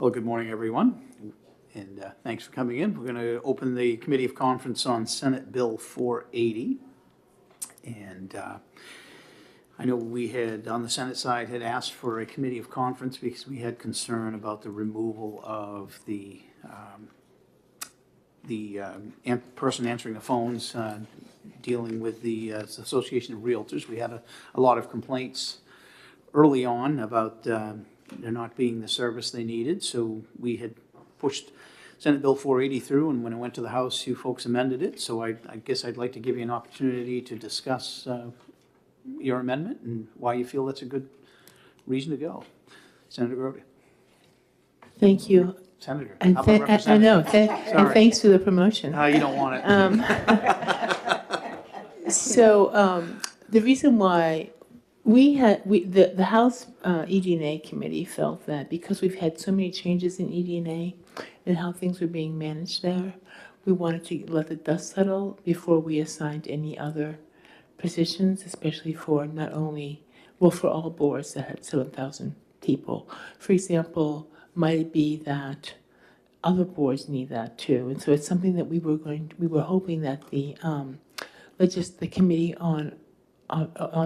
Well, good morning, everyone, and thanks for coming in. We're going to open the committee of conference on Senate Bill 480. And I know we had, on the Senate side, had asked for a committee of conference because we had concern about the removal of the person answering the phones, dealing with the Association of Realtors. We had a lot of complaints early on about there not being the service they needed, so we had pushed Senate Bill 480 through, and when it went to the House, you folks amended it. So I guess I'd like to give you an opportunity to discuss your amendment and why you feel that's a good reason to go. Senator Grody. Thank you. Senator. And How about I Representative? know. And thanks for the promotion. You don't want it. So the reason why the House ED&A committee felt that because we've had so many changes in ED&A and how things were being managed there, we wanted to let the dust settle before we assigned any other positions, especially for not only, well, for all boards that had 7,000 people. For example, might it be that other boards need that too? And so it's something that we were hoping that the committee on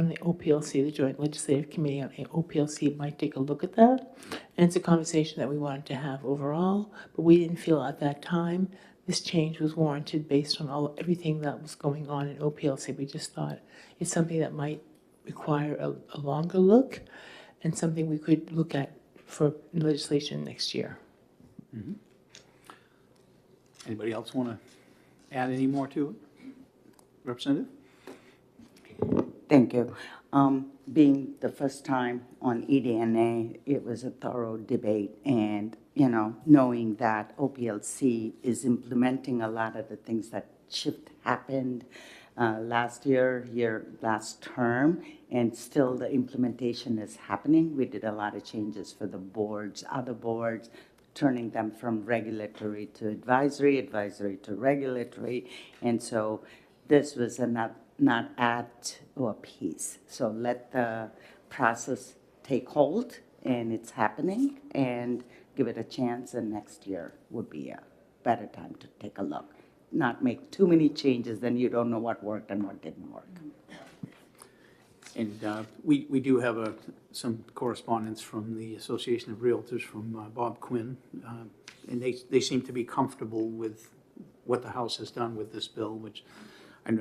the OPLC, the Joint Legislative Committee on OPLC, might take a look at that. And it's a conversation that we wanted to have overall, but we didn't feel at that time this change was warranted based on everything that was going on in OPLC. We just thought it's something that might require a longer look and something we could look at for legislation next year. Mm-hmm. Anybody else want to add any more to it? Representative? Thank you. Being the first time on ED&A, it was a thorough debate, and knowing that OPLC is implementing a lot of the things that happened last term, and still the implementation is happening. We did a lot of changes for the boards, other boards, turning them from regulatory to advisory, advisory to regulatory, and so this was not add to a piece. So let the process take hold, and it's happening, and give it a chance, and next year would be a better time to take a look. Not make too many changes, then you don't know what worked and what didn't work. And we do have some correspondence from the Association of Realtors from Bob Quinn, and they seem to be comfortable with what the House has done with this bill, which I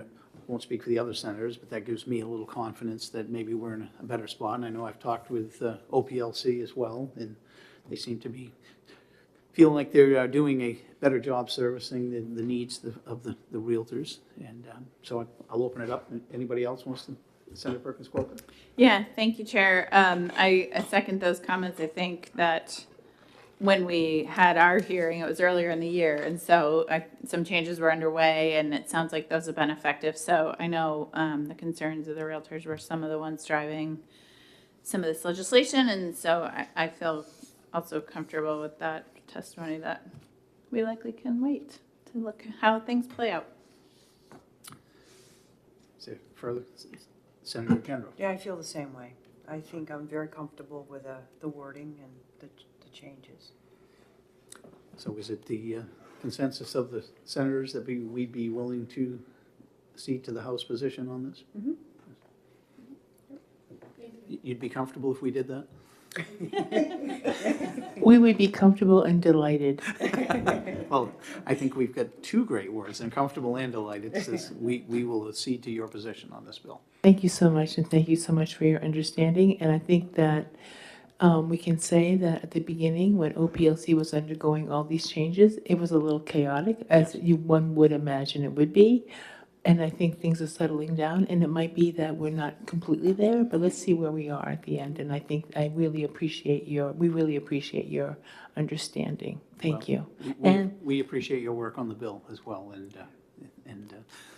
won't speak for the other senators, but that gives me a little confidence that maybe we're in a better spot. And I know I've talked with OPLC as well, and they seem to be feeling like they're doing a better job servicing the needs of the realtors. And so I'll open it up. Anybody else wants to? Senator Perkins-Coker? Yeah, thank you, Chair. I second those comments. I think that when we had our hearing, it was earlier in the year, and so some changes were underway, and it sounds like those have been effective. So I know the concerns of the realtors were some of the ones driving some of this legislation, and so I feel also comfortable with that testimony that we likely can wait to look how things play out. Is there further? Senator Kendall? Yeah, I feel the same way. I think I'm very comfortable with the wording and the changes. So is it the consensus of the senators that we'd be willing to cede to the House position on this? Mm-hmm. You'd be comfortable if we did that? We would be comfortable and delighted. Well, I think we've got two great words, and comfortable and delighted. It says we will cede to your position on this bill. Thank you so much, and thank you so much for your understanding. And I think that we can say that at the beginning, when OPLC was undergoing all these changes, it was a little chaotic, as one would imagine it would be. And I think things are settling down, and it might be that we're not completely there, but let's see where we are at the end. And I think we really appreciate your understanding. Thank you. We appreciate your work on the bill as well, and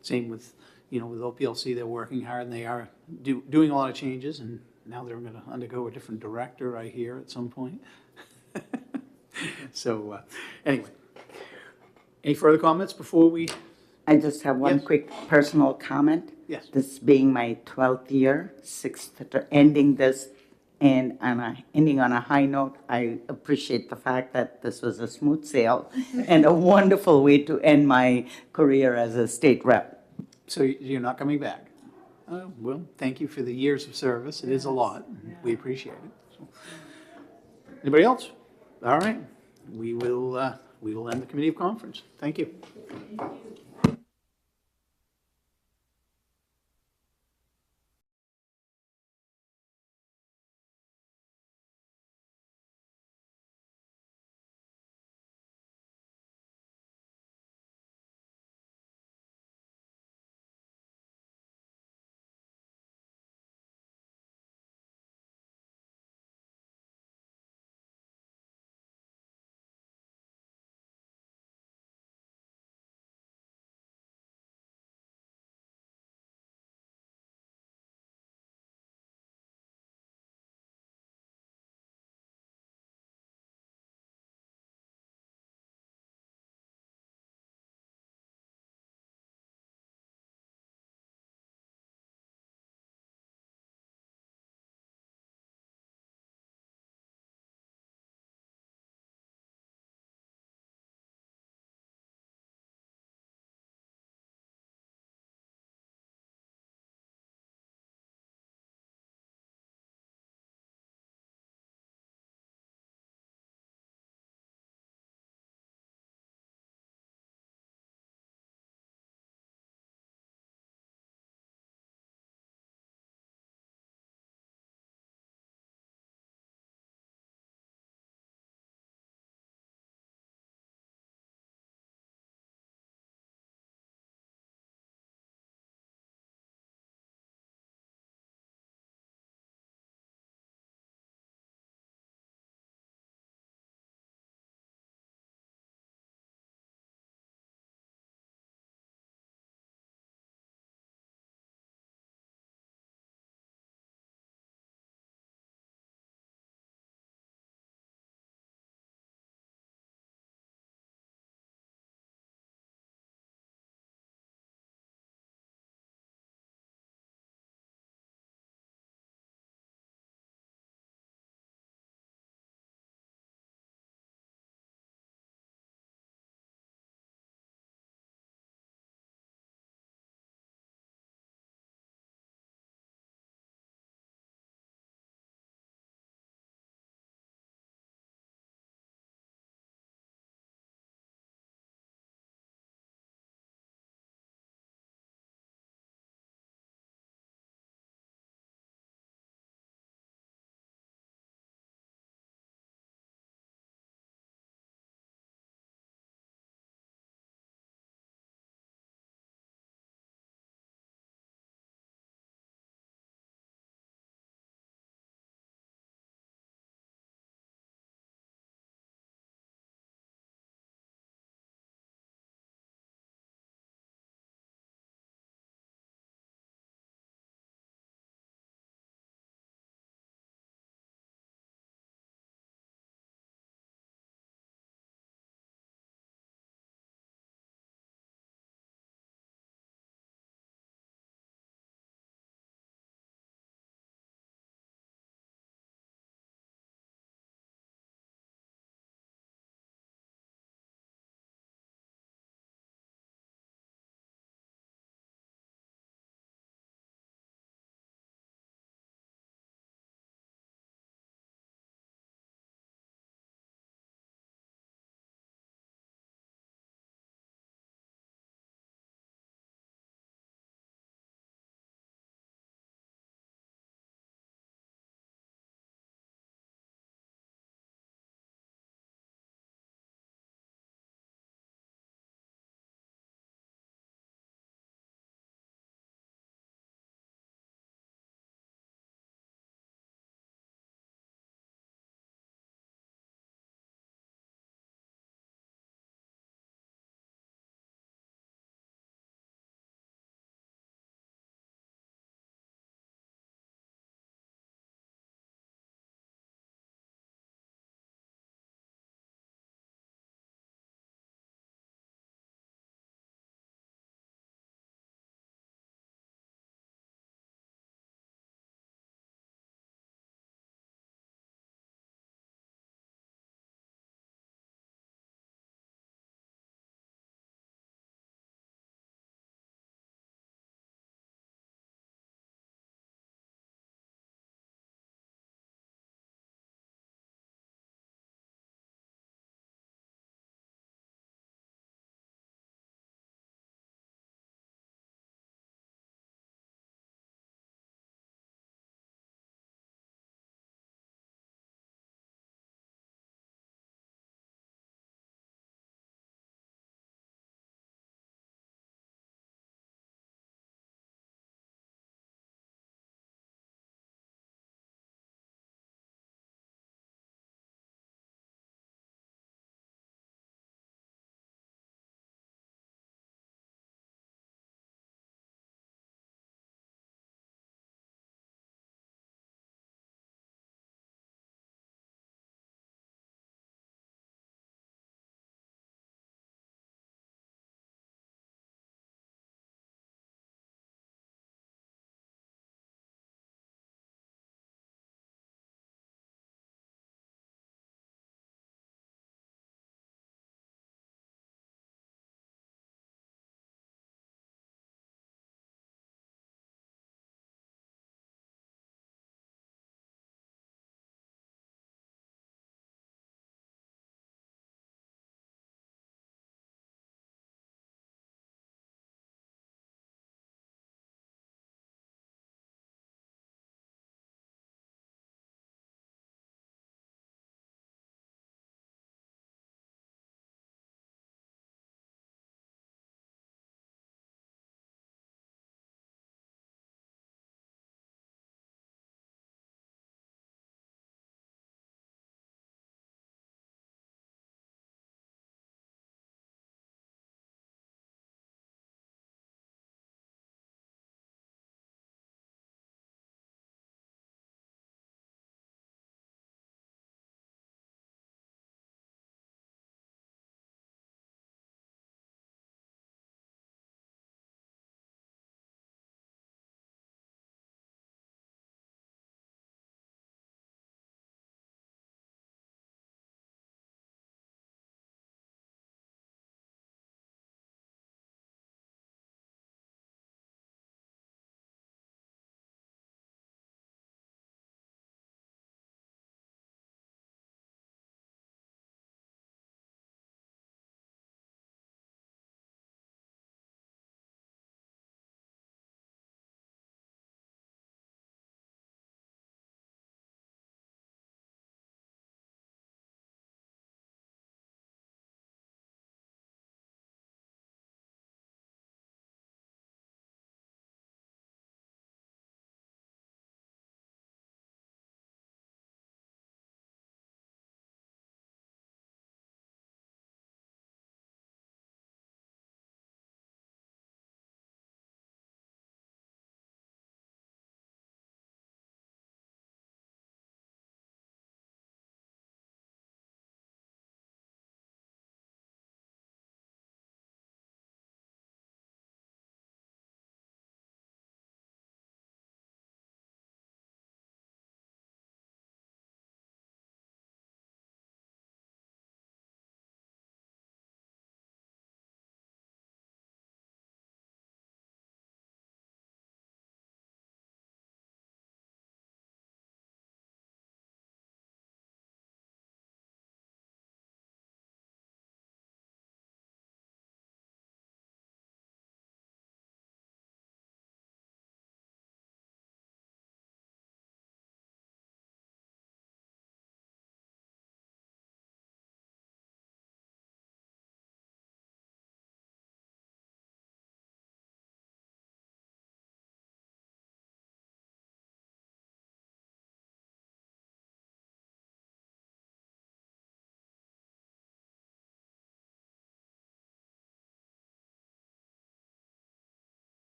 same with with OPLC. They're working hard, and they are doing a lot of changes, and now they're going to undergo a different director, I hear, at some point. So anyway, any further comments before we? I just have one quick personal comment. Yes. This being my 12th year, ending this And ending on a high note, I appreciate the fact that this was a smooth sail and a wonderful way to end my career as a state rep. So you're not coming back? Well, thank you for the years of service. It is a lot. We appreciate it. So, anybody else? All right. We will end the committee of conference. Thank you.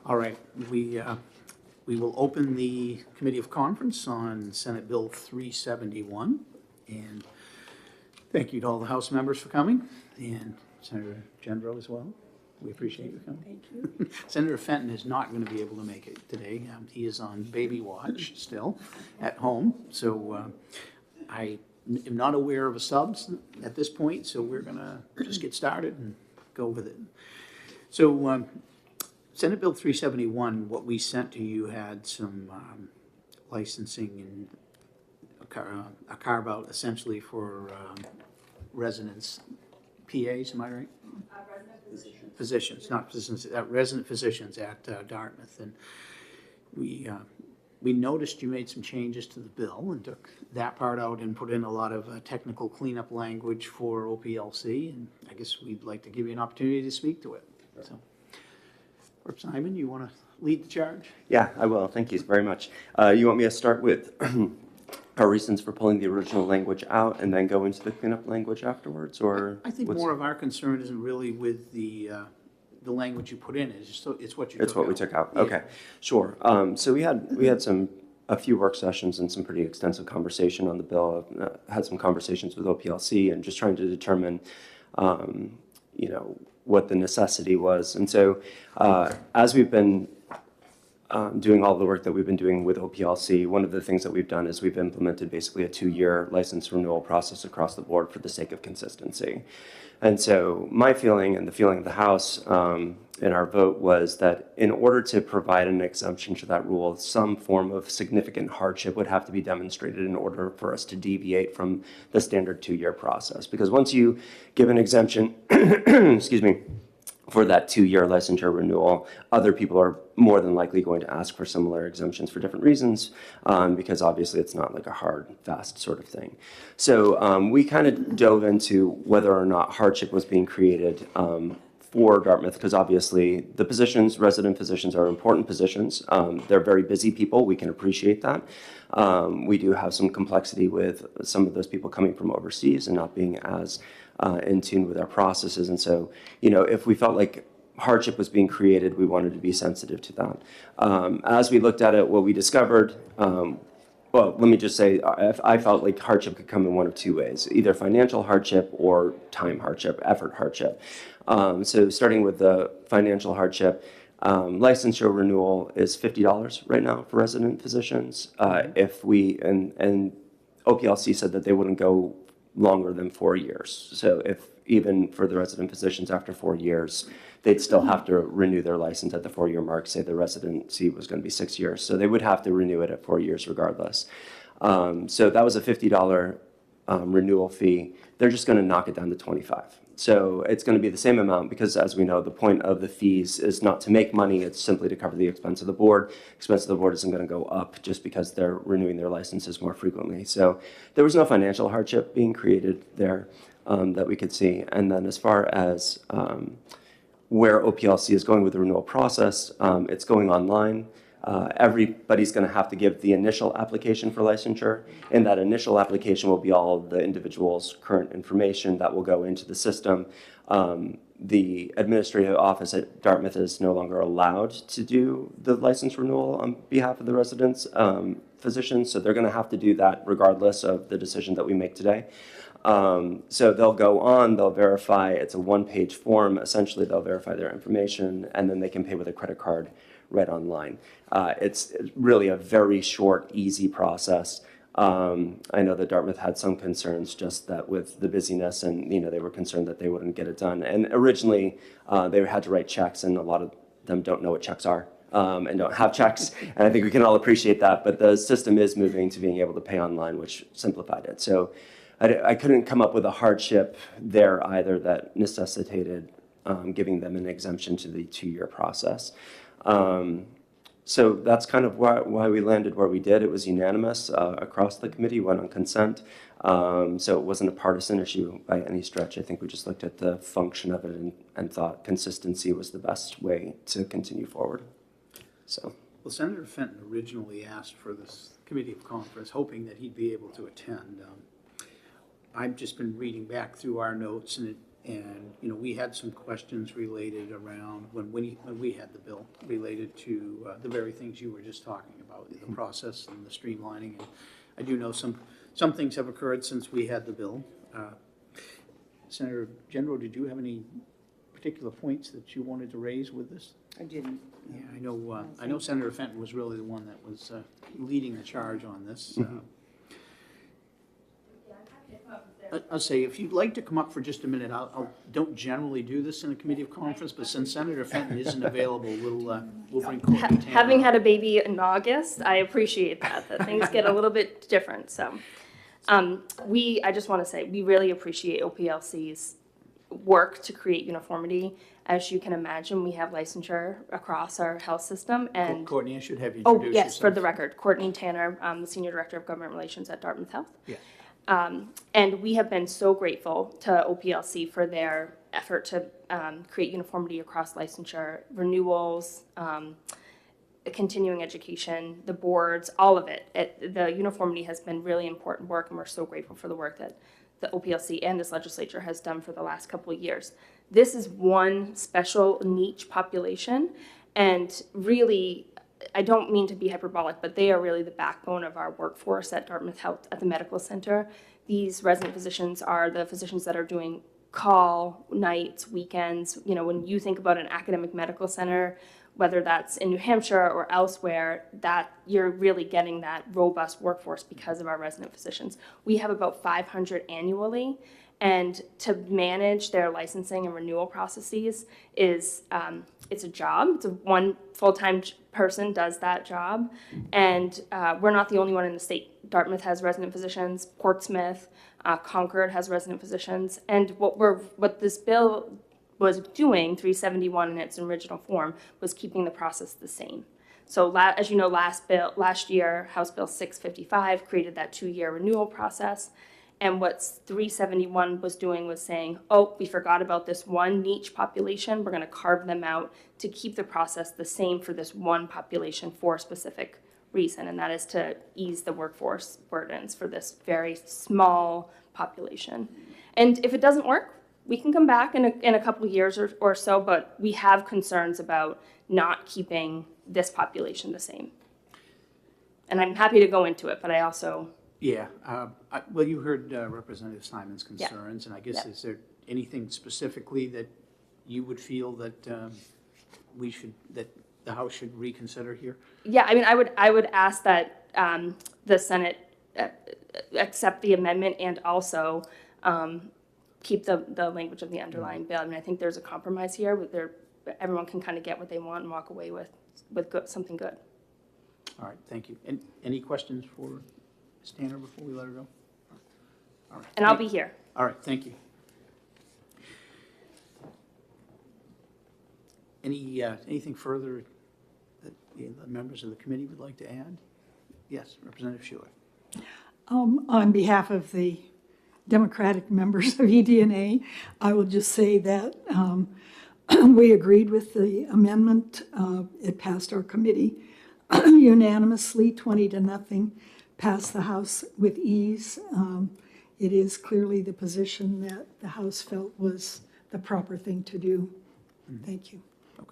All right, we will open the committee of conference on Senate Bill 371. And thank you to all the House members for coming, and Senator Gendro as well. We appreciate you coming. Thank you. Senator Fenton is not going to be able to make it today. He is on baby watch still at home. So I am not aware of a subs at this point, so we're going to just get started and go with it. So Senate Bill 371, what we sent to you had some licensing and a carve-out essentially for residents, PAs, am I right? Physicians, not physicians, resident physicians at Dartmouth. And we noticed you made some changes to the bill and took that part out and put in a lot of technical cleanup language for OPLC. And I guess we'd like to give you an opportunity to speak to it. So, Rep. Simon, you want to lead the charge? Yeah, I will. Thank you very much. You want me to start with our reasons for pulling the original language out and then go into the cleanup language afterwards, or? I think more of our concern isn't really with the language you put in, it's what you took out. It's what we took out. Yeah. Okay, sure. So we had a few work sessions and some pretty extensive conversation on the bill. Had some conversations with OPLC and just trying to determine, what the necessity was. And so as we've been doing all the work that we've been doing with OPLC, one of the things that we've done is we've implemented basically a 2-year license renewal process across the board for the sake of consistency. And so my feeling and the feeling of the House in our vote was that in order to provide an exemption to that rule, some form of significant hardship would have to be demonstrated in order for us to deviate from the standard 2-year process. Because once you give an exemption, excuse me, for that 2-year licensure renewal, other people are more than likely going to ask for similar exemptions for different reasons, because obviously it's not like a hard, fast sort of thing. So we kind of dove into whether or not hardship was being created for Dartmouth, because obviously the positions, resident physicians, are important positions. They're very busy people. We can appreciate that. We do have some complexity with some of those people coming from overseas and not being as in tune with our processes. And so, if we felt like hardship was being created, we wanted to be sensitive to that. As we looked at it, what we discovered, well, let me just say, I felt like hardship could come in one of 2 ways, either financial hardship or time hardship, effort hardship. So starting with the financial hardship, licensure renewal is $50 right now for resident physicians. If we, and OPLC said that they wouldn't go longer than 4 years. So if even for the resident physicians after 4 years, they'd still have to renew their license at the 4-year mark. Say the residency was going to be 6 years. So they would have to renew it at 4 years regardless. So that was a $50 renewal fee. They're just going to knock it down to $25. So it's going to be the same amount because, as we know, the point of the fees is not to make money. It's simply to cover the expense of the board. Expense of the board isn't going to go up just because they're renewing their licenses more frequently. So there was no financial hardship being created there that we could see. And then as far as where OPLC is going with the renewal process, it's going online. Everybody's going to have to give the initial application for licensure. In that initial application will be all of the individual's current information that will go into the system. The administrative office at Dartmouth is no longer allowed to do the license renewal on behalf of the residents' physicians, so they're going to have to do that regardless of the decision that we make today. So they'll go on, they'll verify, it's a 1-page form, essentially they'll verify their information, and then they can pay with a credit card right online. It's really a very short, easy process. I know that Dartmouth had some concerns just that with the busyness, and they were concerned that they wouldn't get it done. And originally, they had to write checks, and a lot of them don't know what checks are and don't have checks. And I think we can all appreciate that. But the system is moving to being able to pay online, which simplified it. So I couldn't come up with a hardship there either that necessitated giving them an exemption to the 2-year process. So that's kind of why we landed where we did. It was unanimous across the committee, went on consent. So it wasn't a partisan issue by any stretch. I think we just looked at the function of it and thought consistency was the best way to continue forward. So. Well, Senator Fenton originally asked for this committee of conference, hoping that he'd be able to attend. I've just been reading back through our notes, and And, you know, we had some questions related around, when we had the bill, related to the very things you were just talking about, the process and the streamlining. And I do know some things have occurred since we had the bill. Senator Gendro, did you have any particular points that you wanted to raise with this? I didn't. Yeah, I know Senator Fenton was really the one that was leading the charge on this. I'll say, if you'd like to come up for just a minute, I don't generally do this in a committee of conference, but since Senator Fenton isn't available, we'll bring Courtney Tanner. Having had a baby in August, I appreciate that things get a little bit different, so. I just want to say, we really appreciate OPLC's work to create uniformity. As you can imagine, we have licensure across our health system, and Courtney, I should have you oh, introduce yourself. yes, for the record, Courtney Tanner, the Senior Director of Government Relations at Dartmouth Health. Yeah. And we have been so grateful to OPLC for their effort to create uniformity across licensure, renewals, continuing education, the boards, all of it. The uniformity has been really important work, and we're so grateful for the work that the OPLC and this legislature has done for the last couple of years. This is one special niche population, and really, I don't mean to be hyperbolic, but they are really the backbone of our workforce at Dartmouth Health at the medical center. These resident physicians are the physicians that are doing call nights, weekends. You know, when you think about an academic medical center, whether that's in New Hampshire or elsewhere, that you're really getting that robust workforce because of our resident physicians. We have about 500 annually, and to manage their licensing and renewal processes is it's a job. It's one full-time person does that job, and we're not the only one in the state. Dartmouth has resident physicians, Portsmouth, Concord has resident physicians, and what this bill was doing, 371 in its original form, was keeping the process the same. So as you know, last year, House Bill 655 created that 2-year renewal process. And what 371 was doing was saying, oh, we forgot about this one niche population. We're going to carve them out to keep the process the same for this one population for a specific reason, and that is to ease the workforce burdens for this very small population. And if it doesn't work, we can come back in a couple of years or so, but we have concerns about not keeping this population the same. And I'm happy to go into it, but I also... Yeah, well, you heard Representative Simon's Yeah. concerns, and I guess Yeah. is there anything specifically that you would feel that that the House should reconsider here? Yeah, I mean, I would ask that the Senate accept the amendment and also keep the language of the underlying bill. I mean, I think there's a compromise here, but everyone can kind of get what they want and walk away with something good. All right, thank you. And any questions for Ms. Tanner before we let her go? All right. And I'll be here. All right, thank you. Anything further that the members of the committee would like to add? Yes, Representative Schuler. On behalf of the Democratic members of EDNA, I will just say that we agreed with the amendment. It passed our committee unanimously, 20-0, passed the House with ease. It is clearly the position that the House felt was the proper thing to do. Thank you. Okay.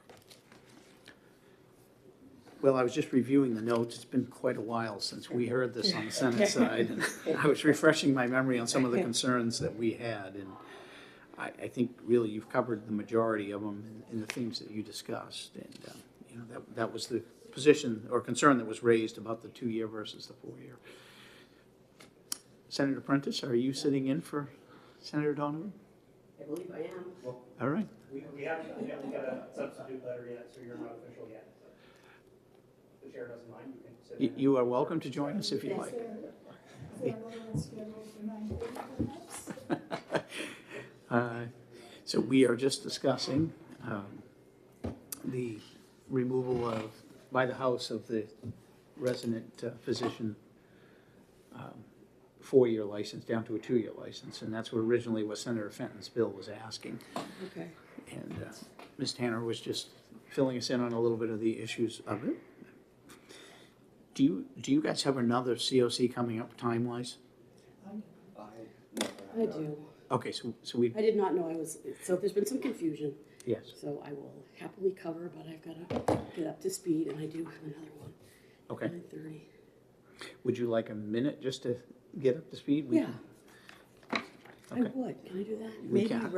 Well, I was just reviewing the notes. It's been quite a while since we heard this on the Senate side. And I was refreshing my memory on some of the concerns that we had. And I think really you've covered the majority of them in the things that you discussed. And, you know, that was the position or concern that was raised about the 2-year versus the 4-year. Senator Prentice, are you sitting in for Senator Donovan? I believe I am. Well, All right. we haven't got a substitute letter yet, so you're not official yet. So if the chair doesn't mind, you can sit in. You are welcome to join us if you'd like. So we are just discussing the removal by the House of the resident physician 4-year license down to a 2-year license, and that's what originally what Senator Fenton's bill was asking. Okay. And Ms. Tanner was just filling us in on a little bit of the issues of it. Do you guys have another COC coming up time-wise? I do. Okay, so we, I did not know I was, so there's been some confusion, yes. so I will happily cover, but I've gotta get up to speed, and I do have another one. Okay. 9:30. Would you like a minute just to get up to speed? We Yeah, can- I Okay. would. Can I do that? We Maybe, can.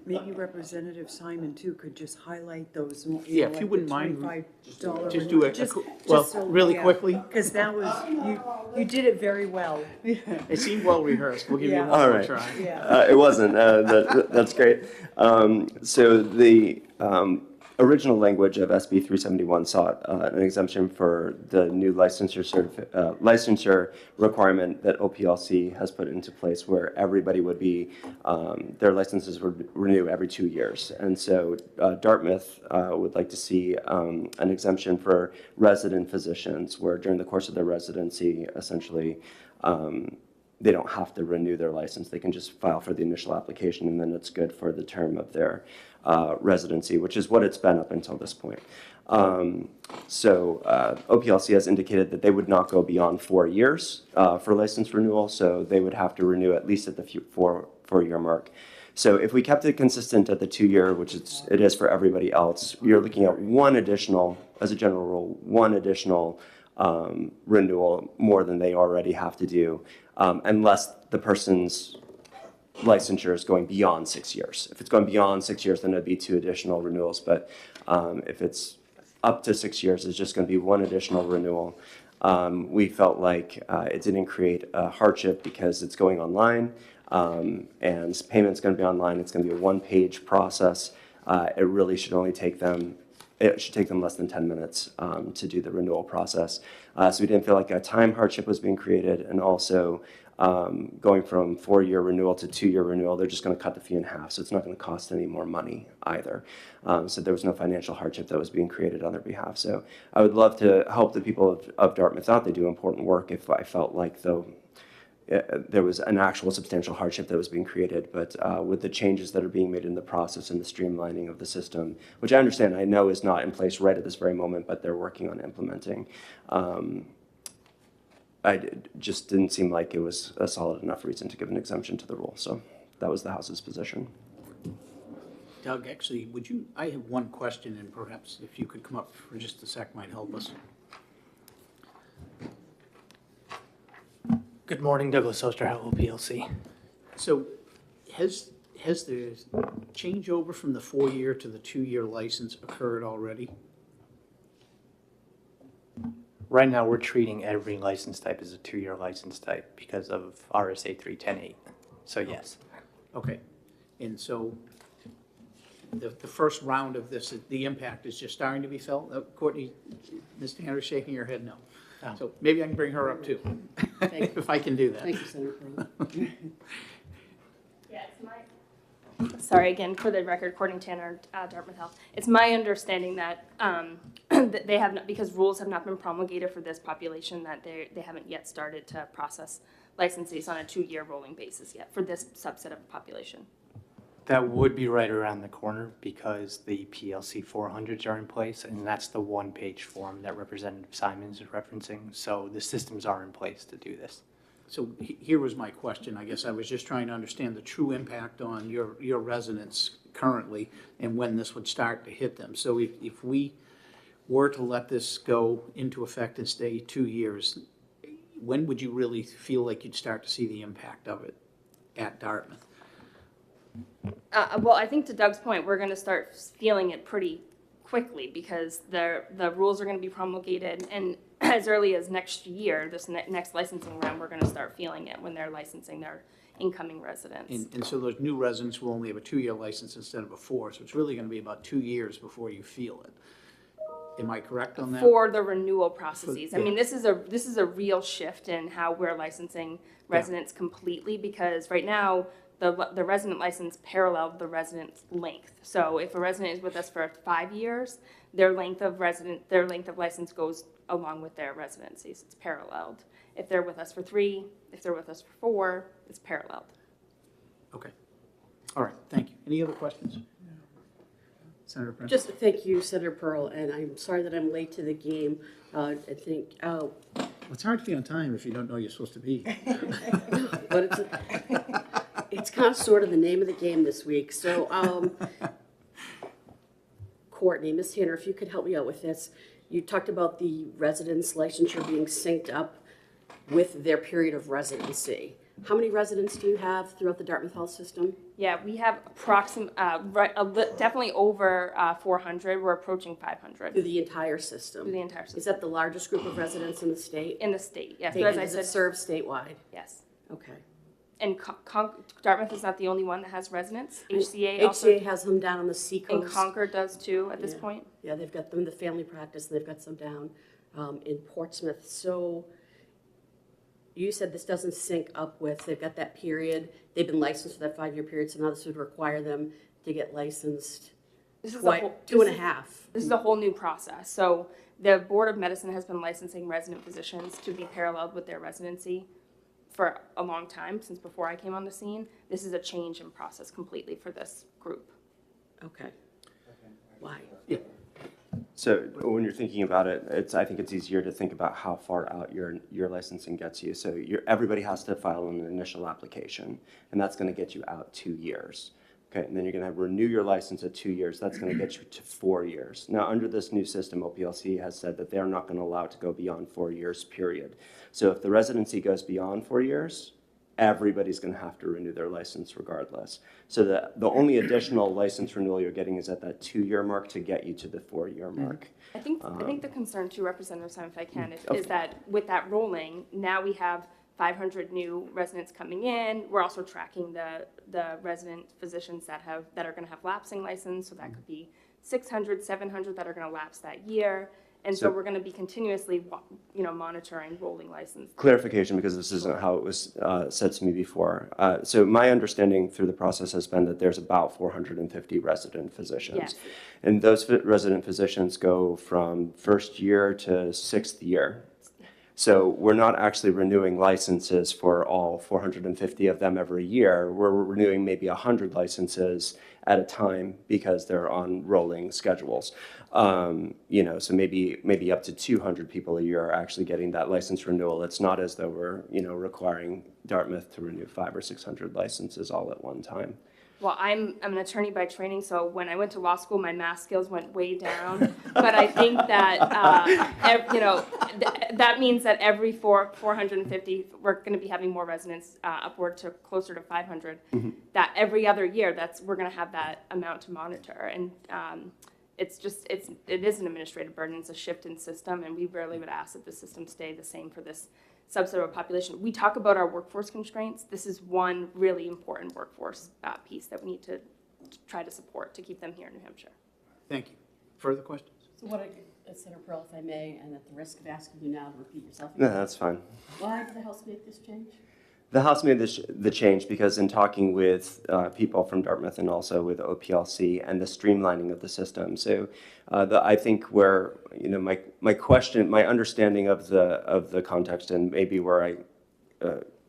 maybe Representative Simon too could just highlight those, you Yeah, know, if like you the wouldn't mind, $25. just do it, well, really quickly. Because that was, you did it very well. It seemed well rehearsed. We'll give you Yeah. one All more right. try. Yeah. It wasn't. That's great. So the original language of SB 371 sought an exemption for the new licensure requirement that OPLC has put into place, where everybody would be, their licenses would renew every 2 years. And so Dartmouth would like to see an exemption for resident physicians, where during the course of their residency, essentially, they don't have to renew their license. They can just file for the initial application, and then it's good for the term of their residency, which is what it's been up until this point. OPLC has indicated that they would not go beyond 4 years for license renewal, so they would have to renew at least at the four-year mark. So if we kept it consistent at the 2-year, which it is for everybody else, you're looking at one additional, as a general rule, one additional renewal more than they already have to do, unless the person's licensure is going beyond 6 years. If it's going beyond 6 years, then it'd be 2 additional renewals. But if it's up to 6 years, it's just going to be 1 additional renewal. We felt like it didn't create a hardship because it's going online, and payment's going to be online. It's going to be a 1-page process. It really should only take them. It should take them less than 10 minutes to do the renewal process. So we didn't feel like a time hardship was being created, and also going from 4-year renewal to 2-year renewal, they're just going to cut the fee in half, so it's not going to cost any more money either. So there was no financial hardship that was being created on their behalf. So I would love to help the people of Dartmouth out. They do important work. If I felt like, though, there was an actual substantial hardship that was being created, but with the changes that are being made in the process and the streamlining of the system, which I understand, I know is not in place right at this very moment, but they're working on implementing. Just didn't seem like it was a solid enough reason to give an exemption to the rule. So that was the House's position. Doug, actually, I have one question, and perhaps if you could come up for just a sec might help us. Good morning, Douglas Osterhout, OPLC. So has the changeover from the 4-year to the 2-year license occurred already? Right now, we're treating every license type as a 2-year license type because of RSA 310.8. So yes. Okay, and so the first round of this, the impact is just starting to be felt? Courtney, Ms. Tanner's shaking her head no. Oh. So maybe I can bring her up too, Thank you. if I can do that. Thank you, Senator Pearl. Yeah, sorry, again, for the record, Courtney Tanner, Dartmouth Health. It's my understanding that that they have not, because rules have not been promulgated for this population, that they haven't yet started to process licenses on a 2-year rolling basis yet for this subset of the population. That would be right around the corner because the PLC 400s are in place, and that's the 1-page form that Representative Simons is referencing. So the systems are in place to do this. So here was my question. I guess I was just trying to understand the true impact on your residents currently and when this would start to hit them. So if we were to let this go into effect and stay 2 years, when would you really feel like you'd start to see the impact of it at Dartmouth? Well, I think to Doug's point, we're going to start feeling it pretty quickly because the rules are going to be promulgated, and as early as next year, this next licensing round, we're going to start feeling it when they're licensing their incoming residents. And so those new residents will only have a 2-year license instead of a 4, so it's really going to be about 2 years before you feel it. Am I correct on that? For the renewal processes. I yeah. mean, this is a real shift in how we're licensing residents completely, because right now, the resident license paralleled the resident's length. So if a resident is with us for 5 years, their length of license goes along with their residencies. It's paralleled. If they're with us for 3, if they're with us for 4, it's paralleled. Okay. All right, thank you. Any other questions? Senator Prince? Just thank you, Senator Pearl, and I'm sorry that I'm late to the game. I think, Well, it's hard to be on time if you don't know you're supposed to be. but it's kind of sort of the name of the game this week. So, Courtney, Ms. Tanner, if you could help me out with this. You talked about the residents' licensure being synced up with their period of residency. How many residents do you have throughout the Dartmouth Health System? Yeah, we have definitely over 400. We're approaching 500 Through the entire system? through the entire system. Is that the largest group of residents in the state? In the state, yes. And But as I does it said, serve statewide? yes. Okay. And Dartmouth is not the only one that has residents. HCA HCA also, has them down on the and seacoast. Concord does too at this Yeah. point. Yeah, they've got them in the family practice, and they've got some down in Portsmouth. So you said this doesn't sync up with, they've got that period, they've been licensed for that 5-year period, so now this would require them to get licensed This is a twice, whole, two and a this is- half. This is a whole new process. So the Board of Medicine has been licensing resident physicians to be paralleled with their residency for a long time, since before I came on the scene. This is a change in process completely for this group. Okay. Why? So when you're thinking about it, I think it's easier to think about how far out your licensing gets you. So everybody has to file an initial application, and that's going to get you out 2 years. Okay, and then you're going to renew your license at 2 years. That's going to get you to 4 years. Now, under this new system, OPLC has said that they're not going to allow it to go beyond 4 years, period. So if the residency goes beyond 4 years, everybody's going to have to renew their license regardless. So the only additional license renewal you're getting is at that 2-year mark to get you to the 4-year mark. I think the concern too, Representative Simon, if I can, Okay. is that with that rolling, now we have 500 new residents coming in. We're also tracking the resident physicians that are going to have lapsing license, so that could be 600, 700 that are going to lapse that year. And so we're going to be continuously, monitoring rolling license. Clarification, because this isn't how it was said to me before. So my understanding through the process has been that there's about 450 resident physicians. Yes. And those resident physicians go from first year to 6th year. So we're not actually renewing licenses for all 450 of them every year. We're renewing maybe 100 licenses at a time because they're on rolling schedules. So maybe up to 200 people a year are actually getting that license renewal. It's not as though we're, requiring Dartmouth to renew 500 or 600 licenses all at one time. Well, I'm an attorney by training, so when I went to law school, my math skills went way down. But I think that, that means that every 450, we're going to be having more residents upward to closer to 500. Mm-hmm. That every other year, we're going to have that amount to monitor. And it is an administrative burden. It's a shift in system, and we rarely would ask that the system stay the same for this subset of population. We talk about our workforce constraints. This is one really important workforce piece that we need to try to support to keep them here in New Hampshire. Thank you. Further questions? So Senator Pearl, if I may, and at the risk of asking you now to repeat yourself, No, that's fine. why did the House make this change? The House made the change because in talking with people from Dartmouth and also with OPLC and the streamlining of the system. So I think where, my understanding of the context and maybe where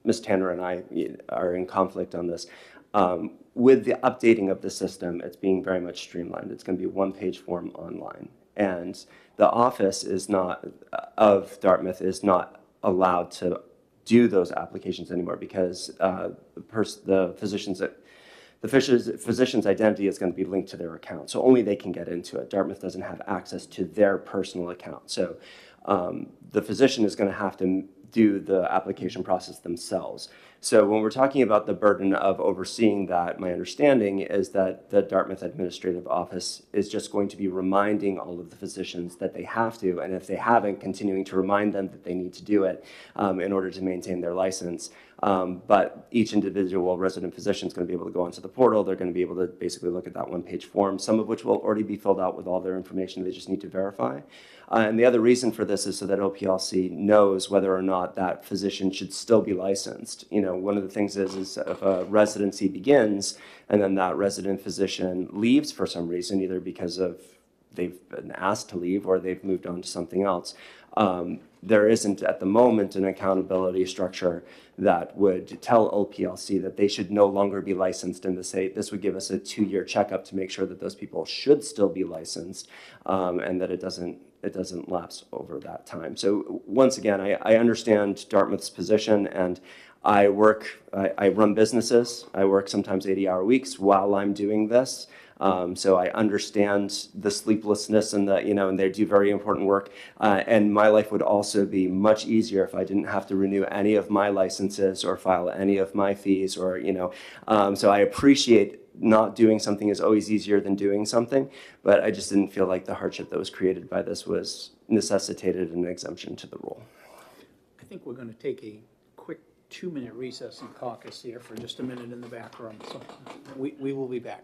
Ms. Tanner and I are in conflict on this, with the updating of the system, it's being very much streamlined. It's going to be a one-page form online. And the office of Dartmouth is not allowed to do those applications anymore because the physician's identity is going to be linked to their account. So only they can get into it. Dartmouth doesn't have access to their personal account. So the physician is going to have to do the application process themselves. So when we're talking about the burden of overseeing that, my understanding is that the Dartmouth Administrative Office is just going to be reminding all of the physicians that they have to, and if they haven't, continuing to remind them that they need to do it in order to maintain their license. But each individual resident physician is going to be able to go onto the portal. They're going to be able to basically look at that one-page form, some of which will already be filled out with all their information. They just need to verify. And the other reason for this is so that OPLC knows whether or not that physician should still be licensed. One of the things is if a residency begins and then that resident physician leaves for some reason, either because of they've been asked to leave or they've moved on to something else, there isn't at the moment an accountability structure that would tell OPLC that they should no longer be licensed, and to say this would give us a 2-year checkup to make sure that those people should still be licensed and that it doesn't lapse over that time. So once again, I understand Dartmouth's position, and I run businesses. I work sometimes 80-hour weeks while I'm doing this. So I understand the sleeplessness and and they do very important work. And my life would also be much easier if I didn't have to renew any of my licenses or file any of my fees so I appreciate not doing something is always easier than doing something, but I just didn't feel like the hardship that was created by this was necessitated an exemption to the rule. I think we're going to take a quick 2-minute recess in caucus here for just a minute in the back room. So we will be back.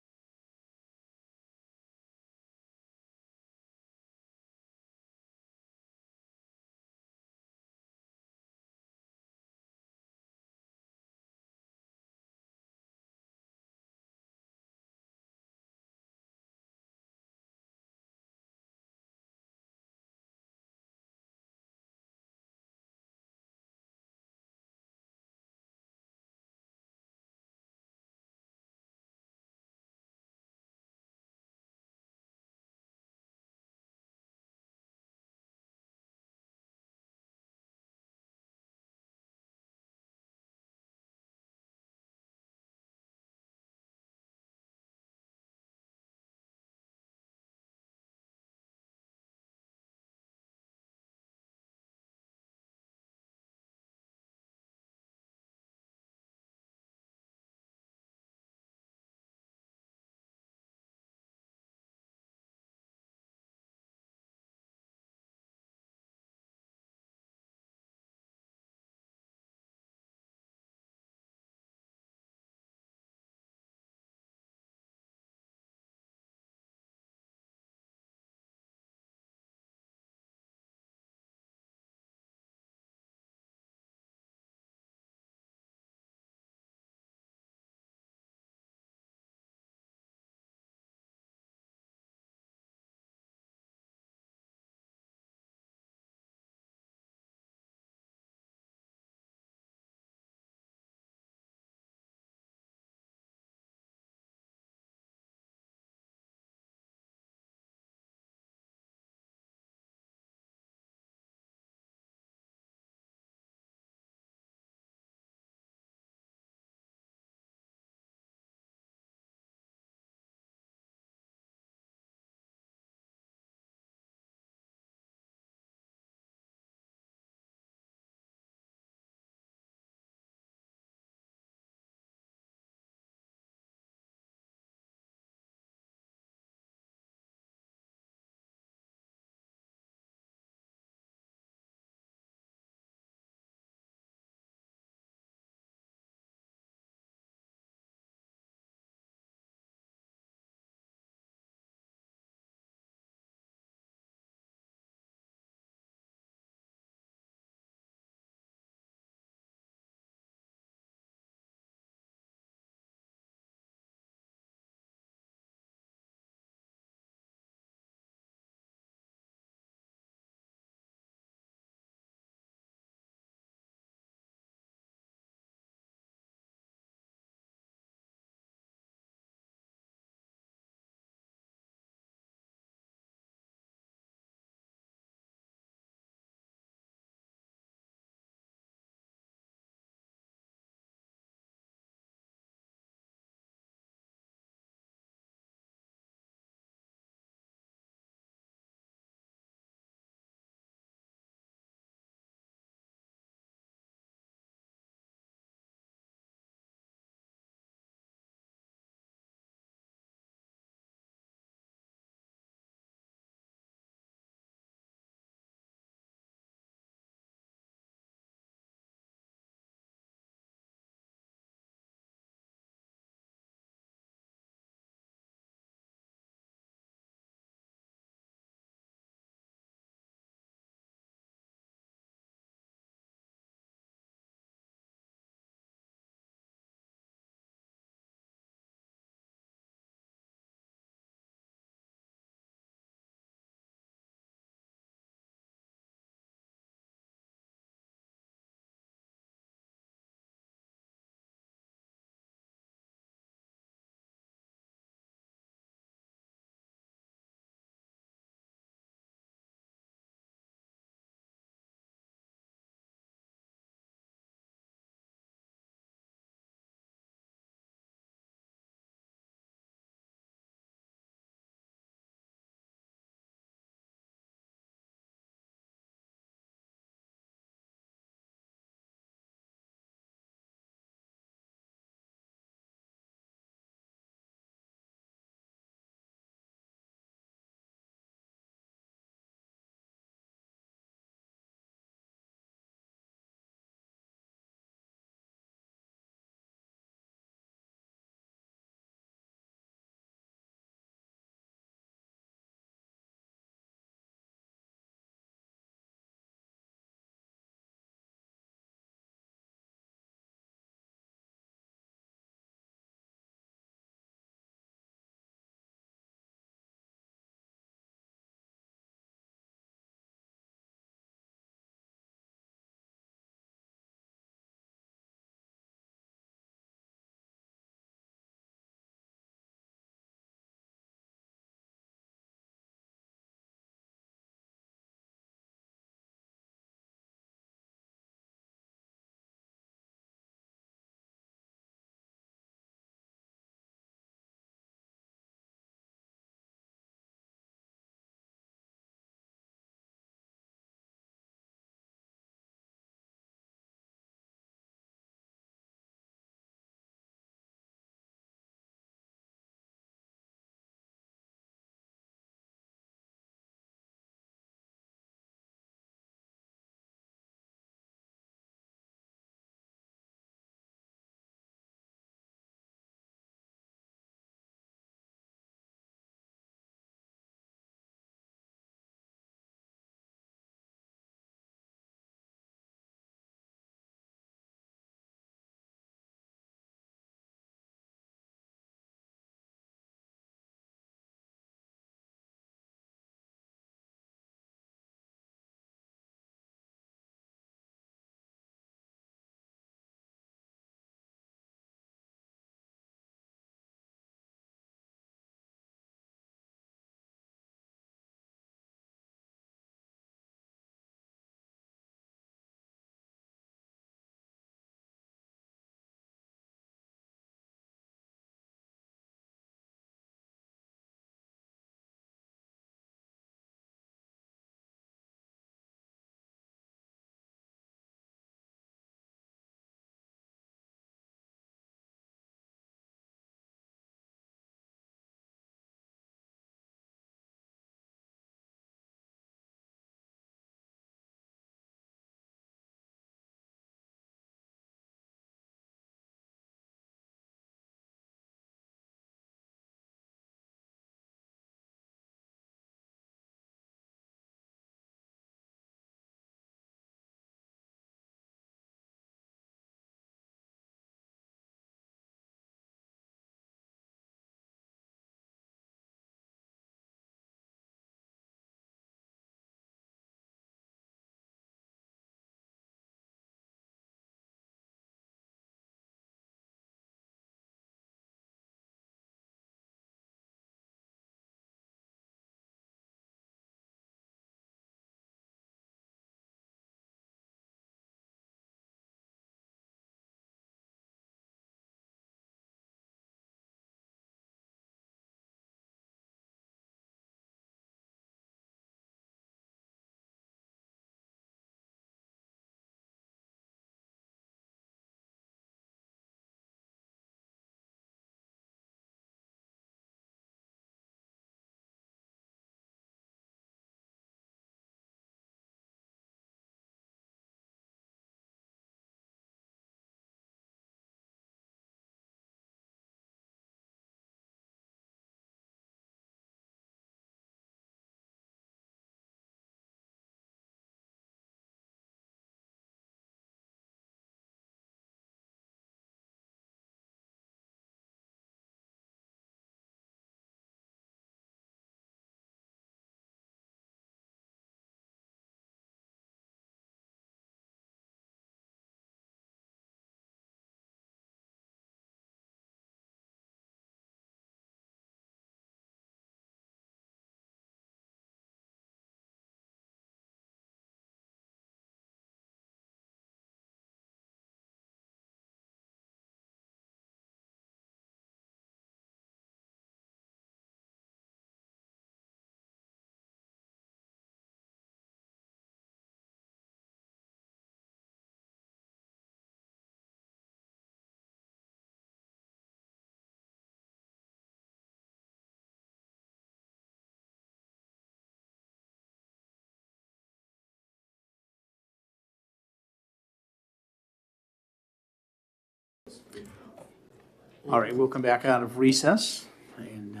All right, we'll come back out of recess, and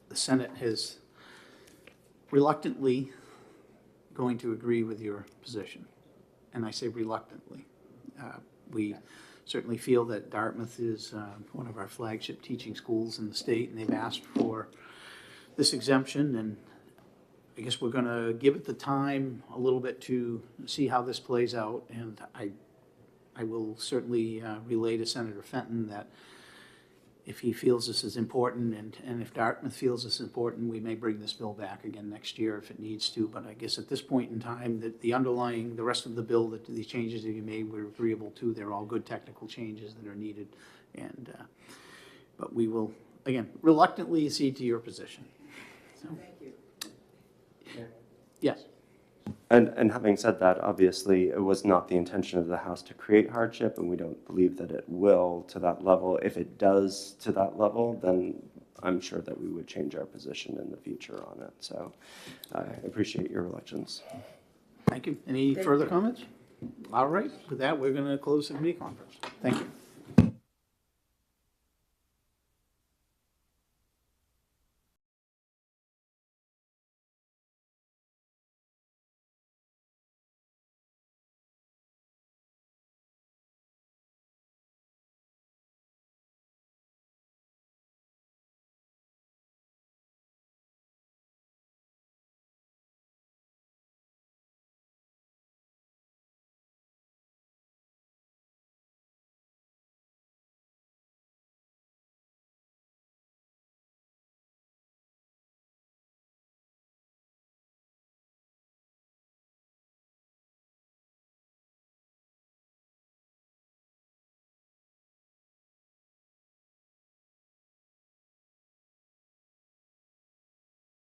the Senate has reluctantly going to agree with your position, and I say reluctantly. We certainly feel that Dartmouth is one of our flagship teaching schools in the state, and they've asked for this exemption, and I guess we're gonna give it the time a little bit to see how this plays out, and I will certainly relay to Senator Fenton that if he feels this is important, and if Dartmouth feels this is important, we may bring this bill back again next year if it needs to. But I guess at this point in time, that the underlying, the rest of the bill, that the changes that you made were agreeable to. They're all good technical changes that are needed. And, but we will, again, reluctantly accede to your position. So. Thank you. Yes. And having said that, obviously, it was not the intention of the House to create hardship, and we don't believe that it will to that level. If it does to that level, then I'm sure that we would change our position in the future on it. So I appreciate your reluctance. Thank you. Any further comments? All right. With that, we're going to close the committee conference. Thank you.